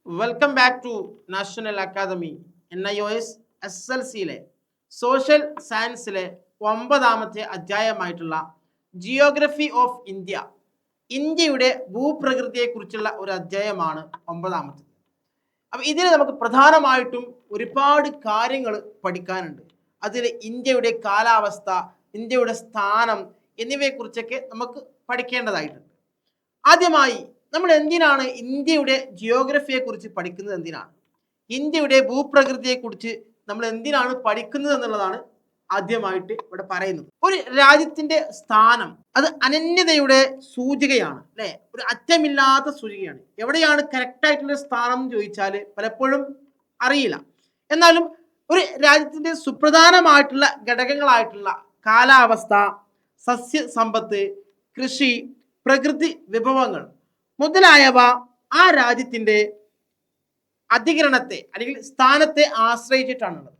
Welcome back to national academy NIOS SLCയിലെ social സയൻസിലെ 9ാമത്തെ അധ്യായമായിട്ടുള്ള ജിയോഗ്രഫി ഓഫ് ഇന്ത്യ, ഇന്ത്യയുടെ ഭൂപ്രകൃതിയെക്കുറിച്ചുള്ള ഒരു അധ്യായമാണ് 9ാമത്തെ. അപ്പം ഇതിൽ നമുക്ക് പ്രധാനമായിട്ടും ഒരുപാട് കാര്യങ്ങൾ പഠിക്കാനുണ്ട്. അതിൽ ഇന്ത്യയുടെ കാലാവസ്ഥ, ഇന്ത്യയുടെ സ്ഥാനം എന്നിവയെക്കുറിച്ചൊക്കെ നമുക്ക് പഠിക്കേണ്ടതായിട്ടുണ്ട്. ആദ്യമായി നമ്മൾ എന്തിനാണ് ഇന്ത്യയുടെ ജിയോഗ്രഫിയെക്കുറിച്ച് പഠിക്കുന്നത്? ഇന്ത്യയുടെ ഭൂപ്രകൃതിയെക്കുറിച്ച് നമ്മൾ എന്തിനാണ് പഠിക്കുന്നത് എന്നുള്ളതാണ് ആദ്യമായിട്ട് ഇവിടെ പറയുന്നത്. ഒരു രാജ്യത്തിന്റെ സ്ഥാനം അത് അനന്യതയുടെ സൂചികയാണ്, അല്ലെ? ഒരു അറ്റമില്ലാത്ത സൂചികയാണ്. എവിടെയാണ് കറക്റ്റ് ആയിട്ടുള്ള സ്ഥാനം എന്ന് ചോദിച്ചാൽ പലപ്പോഴും അറിയില്ല. എന്നാലും ഒരു രാജ്യത്തിന്റെ സുപ്രധാനമായിട്ടുള്ള ഘടകങ്ങളായിട്ടുള്ള കാലാവസ്ഥ, സസ്യസമ്പത്ത്, കൃഷി, പ്രകൃതി വിഭവങ്ങൾ മുതലായവ ആ രാജ്യത്തിന്റെ അധികരണത്തെ അല്ലെങ്കിൽ സ്ഥാനത്തെ ആശ്രയിച്ചിട്ടാണുള്ളത്.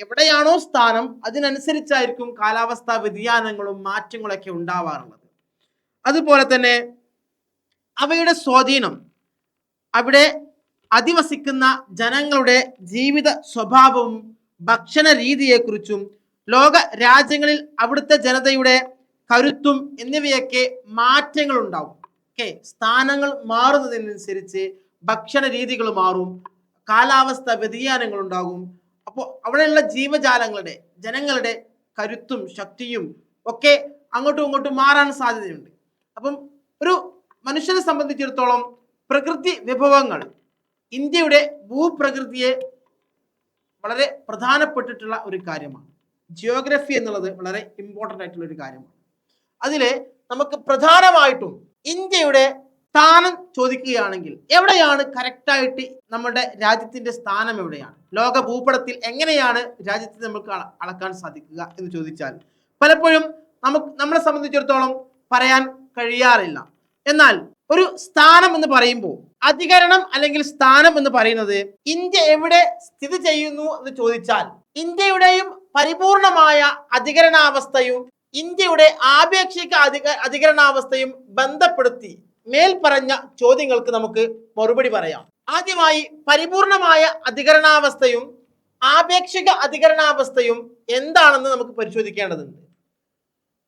എവിടെയാണോ സ്ഥാനം അതിനനുസരിച്ചായിരിക്കും കാലാവസ്ഥാ വ്യതിയാനങ്ങളും മാറ്റങ്ങളൊക്കെ ഉണ്ടാവാറുള്ളത്. അതുപോലെ തന്നെ അവയുടെ സ്വാധീനം അവിടെ അധിവസിക്കുന്ന ജനങ്ങളുടെ ജീവിത സ്വഭാവവും ഭക്ഷണ രീതിയെക്കുറിച്ചും ലോക രാജ്യങ്ങളിൽ അവിടുത്തെ ജനതയുടെ കരുത്തും എന്നിവയൊക്കെ മാറ്റങ്ങൾ ഉണ്ടാവും. സ്ഥാനങ്ങൾ മാറുന്നതിനനുസരിച്ച് ഭക്ഷണ രീതികൾ മാറും, കാലാവസ്ഥ വ്യതിയാനങ്ങൾ ഉണ്ടാകും. അപ്പോൾ അവിടെയുള്ള ജീവജാലങ്ങളുടെ, ജനങ്ങളുടെ കരുത്തും ശക്തിയും ഒക്കെ അങ്ങോട്ടും ഇങ്ങോട്ടും മാറാൻ സാധ്യതയുണ്ട്. അപ്പം ഒരു മനുഷ്യനെ സംബന്ധിച്ചിടത്തോളം പ്രകൃതി വിഭവങ്ങൾ ഇന്ത്യയുടെ ഭൂപ്രകൃതിയെ വളരെ പ്രധാനപ്പെട്ടിട്ടുള്ള ഒരു കാര്യമാണ്. ജിയോഗ്രഫി എന്നുള്ളത് വളരെ ഇമ്പോർട്ടൻ്റ് ആയിട്ടുള്ള ഒരു കാര്യമാണ്. അതിൽ നമുക്ക് പ്രധാനമായിട്ടും ഇന്ത്യയുടെ സ്ഥാനം ചോദിക്കുകയാണെങ്കിൽ എവിടെയാണ് കറക്റ്റായിട്ട് നമ്മുടെ രാജ്യത്തിന്റെ സ്ഥാനം എവിടെയാണ്, ലോക ഭൂപടത്തിൽ എങ്ങനെയാണ് രാജ്യത്തെ നമുക്ക് അളക്കാൻ സാധിക്കുക എന്ന് ചോദിച്ചാൽ പലപ്പോഴും നമ്മളെ സംബന്ധിച്ചിടത്തോളം പറയാൻ കഴിയാറില്ല. എന്നാൽ ഒരു സ്ഥാനം എന്ന് പറയുമ്പോൾ അധികരണം അല്ലെങ്കിൽ സ്ഥാനം എന്ന് പറയുന്നത് ഇന്ത്യ എവിടെ സ്ഥിതി ചെയ്യുന്നു എന്ന് ചോദിച്ചാൽ ഇന്ത്യയുടെയും പരിപൂർണമായ അധികരണാവസ്ഥയും ഇന്ത്യയുടെ ആപേക്ഷിക അധികരണാവസ്ഥയും ബന്ധപ്പെടുത്തി മേൽപ്പറഞ്ഞ ചോദ്യങ്ങൾക്ക് നമുക്ക് മറുപടി പറയാം. ആദ്യമായി പരിപൂർണമായ അധികരണാവസ്ഥയും ആപേക്ഷിക അധികരണാവസ്ഥയും എന്താണെന്ന് നമുക്ക് പരിശോധിക്കേണ്ടതുണ്ട്.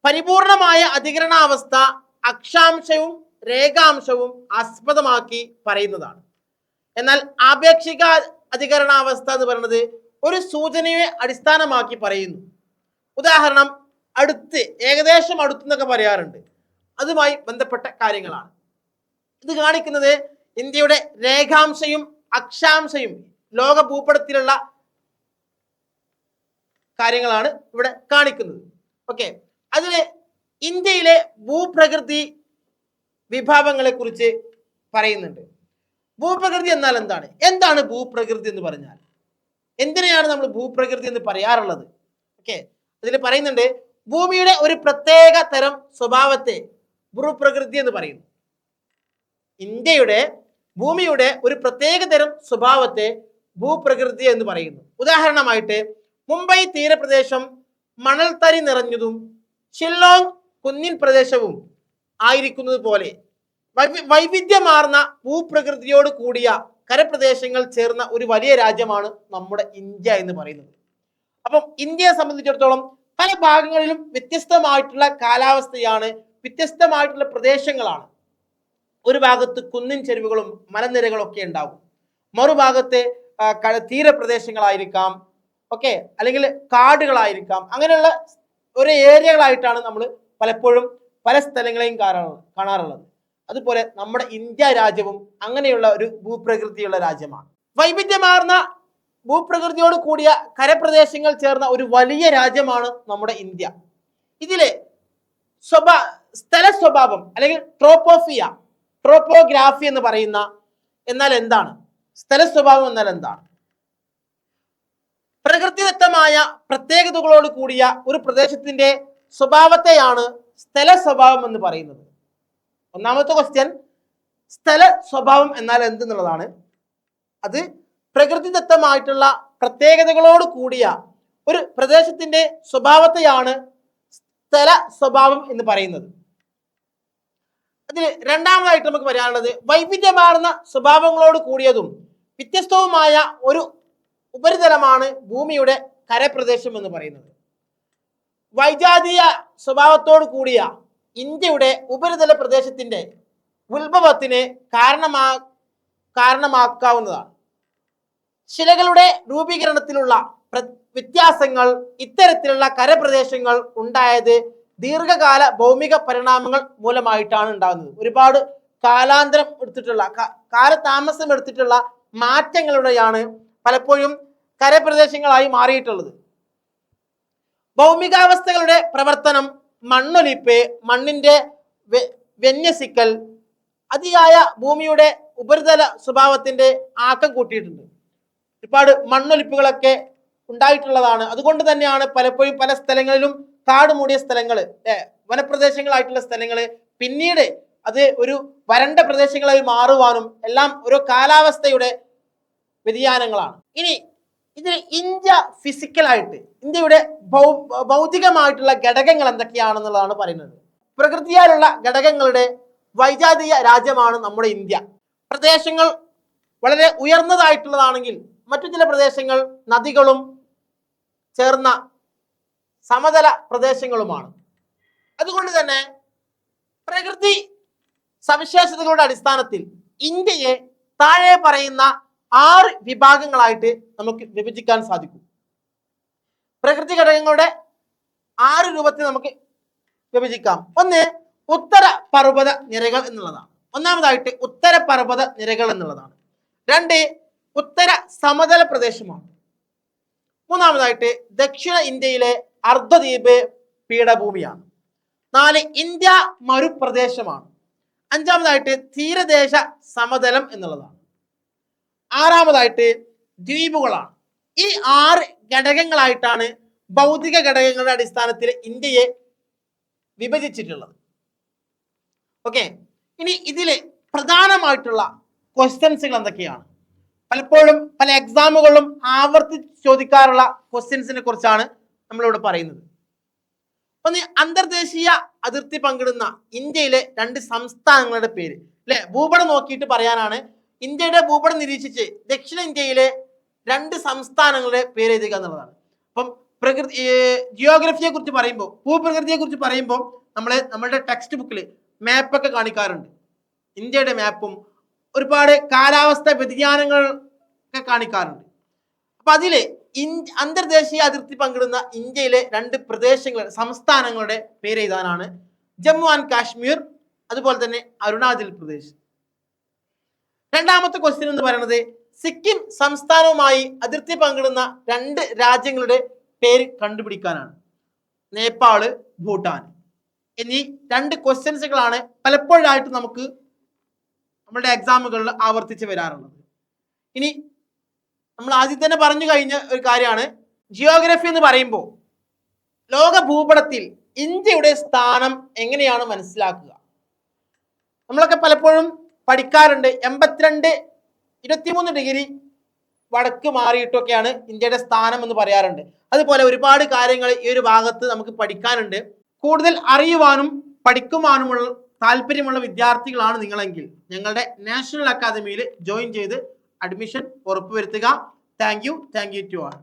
പരിപൂർണമായ അധികരണാവസ്ഥ അക്ഷാംശവും രേഖാംശവും ആസ്പദമാക്കി പറയുന്നതാണ്. എന്നാൽ ആപേക്ഷിക അധികരണാവസ്ഥ എന്ന് പറയുന്നത് ഒരു സൂചനയെ അടിസ്ഥാനമാക്കി പറയുന്നു. ഉദാഹരണം അടുത്ത്, ഏകദേശം അടുത്ത് എന്നൊക്കെ പറയാറുണ്ട്. അതുമായി ബന്ധപ്പെട്ട കാര്യങ്ങളാണ് ഇത് കാണിക്കുന്നത്. ഇന്ത്യയുടെ രേഖാംശയും അക്ഷാംശയും ലോക ഭൂപടത്തിലുള്ള കാര്യങ്ങളാണ് ഇവിടെ കാണിക്കുന്നത്. ഓക്കെ, അതില് ഇന്ത്യയിലെ ഭൂപ്രകൃതി വിഭാഗങ്ങളെ കുറിച്ച് പറയുന്നുണ്ട്. ഭൂപ്രകൃതി എന്നാൽ എന്താണ് ഭൂപ്രകൃതി എന്ന് പറഞ്ഞാൽ? എന്തിനെയാണ് നമ്മൾ ഭൂപ്രകൃതി എന്ന് പറയാറുള്ളത്? ഓക്കെ, അതിൽ പറയുന്നുണ്ട് ഭൂമിയുടെ ഒരു പ്രത്യേക തരം സ്വഭാവത്തെ ഭൂപ്രകൃതി എന്ന് പറയുന്നു. ഭൂമിയുടെ ഒരു പ്രത്യേക തരം സ്വഭാവത്തെ ഭൂപ്രകൃതി എന്ന് പറയുന്നു. ഉദാഹരണമായിട്ട് മുംബൈ തീരപ്രദേശം മണൽത്തരി നിറഞ്ഞതും ഷില്ലോങ് കുന്നിൻ പ്രദേശവും ആയിരിക്കുന്നത് പോലെ വൈവിധ്യമാർന്ന ഭൂപ്രകൃതിയോട് കൂടിയ കരപ്രദേശങ്ങൾ ചേർന്ന ഒരു വലിയ രാജ്യമാണ് നമ്മുടെ ഇന്ത്യ എന്ന് പറയുന്നത്. അപ്പം ഇന്ത്യയെ സംബന്ധിച്ചിടത്തോളം പല ഭാഗങ്ങളിലും വ്യത്യസ്തമായിട്ടുള്ള കാലാവസ്ഥയാണ്, വ്യത്യസ്തമായിട്ടുള്ള പ്രദേശങ്ങളാണ്. ഒരു ഭാഗത്ത് കുന്നിൻ ചെരുവുകളും മലനിരകളും ഒക്കെ ഉണ്ടാകും, മറുഭാഗത്തെ തീരപ്രദേശങ്ങളായിരിക്കാം, ഓക്കെ, അല്ലെങ്കിൽ കാടുകളായിരിക്കാം. അങ്ങനെയുള്ള ഒരു ഏരിയകളായിട്ടാണ് നമ്മൾ പലപ്പോഴും പല സ്ഥലങ്ങളെയും കാണാറുള്ളത്. അതുപോലെ നമ്മുടെ ഇന്ത്യ രാജ്യവും അങ്ങനെയുള്ള ഒരു ഭൂപ്രകൃതിയുള്ള രാജ്യമാണ്. വൈവിധ്യമാർന്ന ഭൂപ്രകൃതിയോട് കൂടിയ കരപ്രദേശങ്ങൾ ചേർന്ന ഒരു വലിയ രാജ്യമാണ് നമ്മുടെ ഇന്ത്യ. ഇതിലെ സ്ഥല സ്വഭാവം അല്ലെങ്കിൽ ട്രോപ്പോഗ്രാഫി എന്ന് പറയുന്ന എന്നാൽ എന്താണ്? സ്ഥല സ്വഭാവം എന്നാൽ എന്താണ്? പ്രകൃതിദത്തമായ പ്രത്യേകതകളോട് കൂടിയ ഒരു പ്രദേശത്തിന്റെ സ്വഭാവത്തെയാണ് സ്ഥല സ്വഭാവം എന്ന് പറയുന്നത്. ഒന്നാമത്തെ ക്വസ്റ്റ്യൻ, സ്ഥല സ്വഭാവം എന്നാൽ എന്തെന്നുള്ളതാണ്. അത് പ്രകൃതിദത്തമായിട്ടുള്ള പ്രത്യേകതകളോട് കൂടിയ ഒരു പ്രദേശത്തിന്റെ സ്വഭാവത്തെയാണ് സ്ഥല സ്വഭാവം എന്ന് പറയുന്നത്. അതിൽ രണ്ടാമതായിട്ട് നമുക്ക് പറയാനുള്ളത് വൈവിധ്യമാർന്ന സ്വഭാവങ്ങളോട് കൂടിയതും വ്യത്യസ്തവുമായ ഒരു ഉപരിതലമാണ് ഭൂമിയുടെ കരപ്രദേശം എന്ന് പറയുന്നത്. വൈജാതീയ സ്വഭാവത്തോട് കൂടിയ ഇന്ത്യയുടെ ഉപരിതല പ്രദേശത്തിന്റെ ഉത്ഭവത്തിന് കാരണമാക്കാവുന്നതാണ്. ശിലകളുടെ രൂപീകരണത്തിലുള്ള വ്യത്യാസങ്ങൾ ഇത്തരത്തിലുള്ള കരപ്രദേശങ്ങൾ ഉണ്ടായത് ദീർഘകാല ഭൗമിക പരിണാമങ്ങൾ മൂലമായിട്ടാണ് ഉണ്ടാകുന്നത്. ഒരുപാട് കാലാന്തരം എടുത്തിട്ടുള്ള കാലതാമസം എടുത്തിട്ടുള്ള മാറ്റങ്ങളുടെയാണ് പലപ്പോഴും കരപ്രദേശങ്ങളായി മാറിയിട്ടുള്ളത്. ഭൗമികാവസ്ഥകളുടെ പ്രവർത്തനം, മണ്ണൊലിപ്പ്, മണ്ണിന്റെ വിന്യസിക്കൽ അതിയായ ഭൂമിയുടെ ഉപരിതല സ്വഭാവത്തിന്റെ ആക്കം കൂട്ടിയിട്ടുണ്ട്. ഒരുപാട് മണ്ണൊലിപ്പുകളൊക്കെ ഉണ്ടായിട്ടുള്ളതാണ്. അതുകൊണ്ട് തന്നെയാണ് പലപ്പോഴും പല സ്ഥലങ്ങളിലും കാട് മൂടിയ സ്ഥലങ്ങൾ, വനപ്രദേശങ്ങളായിട്ടുള്ള സ്ഥലങ്ങൾ പിന്നീട് അത് ഒരു വരണ്ട പ്രദേശങ്ങളായി മാറുവാനും എല്ലാം ഓരോ കാലാവസ്ഥയുടെ വ്യതിയാനങ്ങളാണ്. ഇനി ഇതിന് ഇന്ത്യ ഫിസിക്കലായിട്ട് ഇന്ത്യയുടെ ഭൗതികമായിട്ടുള്ള ഘടകങ്ങൾ എന്തൊക്കെയാണെന്നുള്ളതാണ് പറയുന്നത്. പ്രകൃതിയാലുള്ള ഘടകങ്ങളുടെ വൈജാതീയ രാജ്യമാണ് നമ്മുടെ ഇന്ത്യ. പ്രദേശങ്ങൾ വളരെ ഉയർന്നതായിട്ടുള്ളതാണെങ്കിൽ മറ്റു ചില പ്രദേശങ്ങൾ നദികളും ചേർന്ന സമതല പ്രദേശങ്ങളുമാണ്. അതുകൊണ്ട് തന്നെ പ്രകൃതി സവിശേഷതകളുടെ അടിസ്ഥാനത്തിൽ ഇന്ത്യയെ താഴെ പറയുന്ന 6 വിഭാഗങ്ങളായിട്ട് നമുക്ക് വിഭജിക്കാൻ സാധിക്കും. പ്രകൃതി ഘടകങ്ങളുടെ 6 രൂപത്തിൽ നമുക്ക് വിഭജിക്കാം. ഒന്ന്, ഉത്തര പർവ്വത നിരകൾ എന്നുള്ളതാണ്. ഒന്നാമതായിട്ട് ഉത്തര പർവ്വത നിരകൾ എന്നുള്ളതാണ്. 2, ഉത്തര സമതല പ്രദേശമാണ്. മൂന്നാമതായിട്ട് ദക്ഷിണ ഇന്ത്യയിലെ അർദ്ധദ്വീപ് പീഠഭൂമിയാണ്. 4, ഇന്ത്യ മരുപ്രദേശമാണ്. 5-ാമതായിട്ട് തീരദേശ സമതലം എന്നുള്ളതാണ്. 6-ാമതായിട്ട് ദ്വീപുകളാണ്. ഈ 6 ഘടകങ്ങളായിട്ടാണ് ഭൗതിക ഘടകങ്ങളുടെ അടിസ്ഥാനത്തിൽ ഇന്ത്യയെ വിഭജിച്ചിട്ടുള്ളത്. ഓക്കെ, ഇനി ഇതിലെ പ്രധാനമായിട്ടുള്ള ക്വസ്റ്റ്യൻസുകൾ എന്തൊക്കെയാണ്? പലപ്പോഴും പല എക്സാമുകളിലും ആവർത്തിച്ച് ചോദിക്കാറുള്ള ക്വസ്റ്റ്യൻസിനെ കുറിച്ചാണ് നമ്മളിവിടെ പറയുന്നത്. ഒന്ന്, അന്തർദേശീയ അതിർത്തി പങ്കിടുന്ന ഇന്ത്യയിലെ 2 സംസ്ഥാനങ്ങളുടെ പേര്. അല്ലെ, ഭൂപടം നോക്കിയിട്ട് പറയാനാണ്. ഇന്ത്യയുടെ ഭൂപടം നിരീക്ഷിച്ച് ദക്ഷിണ ഇന്ത്യയിലെ 2 സംസ്ഥാനങ്ങളുടെ പേര് എഴുതുക എന്നുള്ളതാണ്. അപ്പം ജിയോഗ്രഫിയെ കുറിച്ച് പറയുമ്പോൾ, ഭൂപ്രകൃതിയെ കുറിച്ച് പറയുമ്പോൾ നമ്മളുടെ ടെക്സ്റ്റ് ബുക്കിൽ മാപ്പൊക്കെ കാണിക്കാറുണ്ട്. ഇന്ത്യയുടെ മാപ്പും ഒരുപാട് കാലാവസ്ഥ വ്യതിയാനങ്ങൾ ഒക്കെ കാണിക്കാറുണ്ട്. അപ്പൊ അതില് അന്തർദേശീയ അതിർത്തി പങ്കിടുന്ന ഇന്ത്യയിലെ 2 പ്രദേശങ്ങൾ, സംസ്ഥാനങ്ങളുടെ പേര് എഴുതാനാണ്. ജമ്മു ആൻഡ് കാശ്മീർ, അതുപോലെ തന്നെ അരുണാചൽ പ്രദേശ്. രണ്ടാമത്തെ ക്വസ്റ്റ്യൻ എന്ന് പറയുന്നത് സിക്കിം സംസ്ഥാനവുമായി അതിർത്തി പങ്കിടുന്ന 2 രാജ്യങ്ങളുടെ പേര് കണ്ടുപിടിക്കാനാണ്. നേപ്പാള്, ഭൂട്ടാൻ എന്നീ 2 ക്വസ്റ്റ്യൻസുകളാണ് പലപ്പോഴായിട്ട് നമുക്ക് നമ്മുടെ എക്സാമുകളിൽ ആവർത്തിച്ച് വരാറുള്ളത്. ഇനി നമ്മൾ ആദ്യം തന്നെ പറഞ്ഞു കഴിഞ്ഞ ഒരു കാര്യമാണ്, ജിയോഗ്രഫി എന്ന് പറയുമ്പോൾ ലോക ഭൂപടത്തിൽ ഇന്ത്യയുടെ സ്ഥാനം എങ്ങനെയാണ് മനസ്സിലാക്കുക? നമ്മളൊക്കെ പലപ്പോഴും പഠിക്കാറുണ്ട്. 82-23 ഡിഗ്രി വടക്ക് മാറിയിട്ടൊക്കെയാണ് ഇന്ത്യയുടെ സ്ഥാനം എന്ന് പറയാറുണ്ട്. അതുപോലെ ഒരുപാട് കാര്യങ്ങൾ ഈ ഒരു ഭാഗത്ത് നമുക്ക് പഠിക്കാനുണ്ട്. കൂടുതൽ അറിയുവാനും പഠിക്കുവാനുമുള്ള താല്പര്യമുള്ള വിദ്യാർത്ഥികളാണ് നിങ്ങളെങ്കിൽ ഞങ്ങളുടെ നാഷണൽ അക്കാദമിയിൽ ജോയിൻ ചെയ്ത് അഡ്മിഷൻ ഉറപ്പുവരുത്തുക. Thank you to all.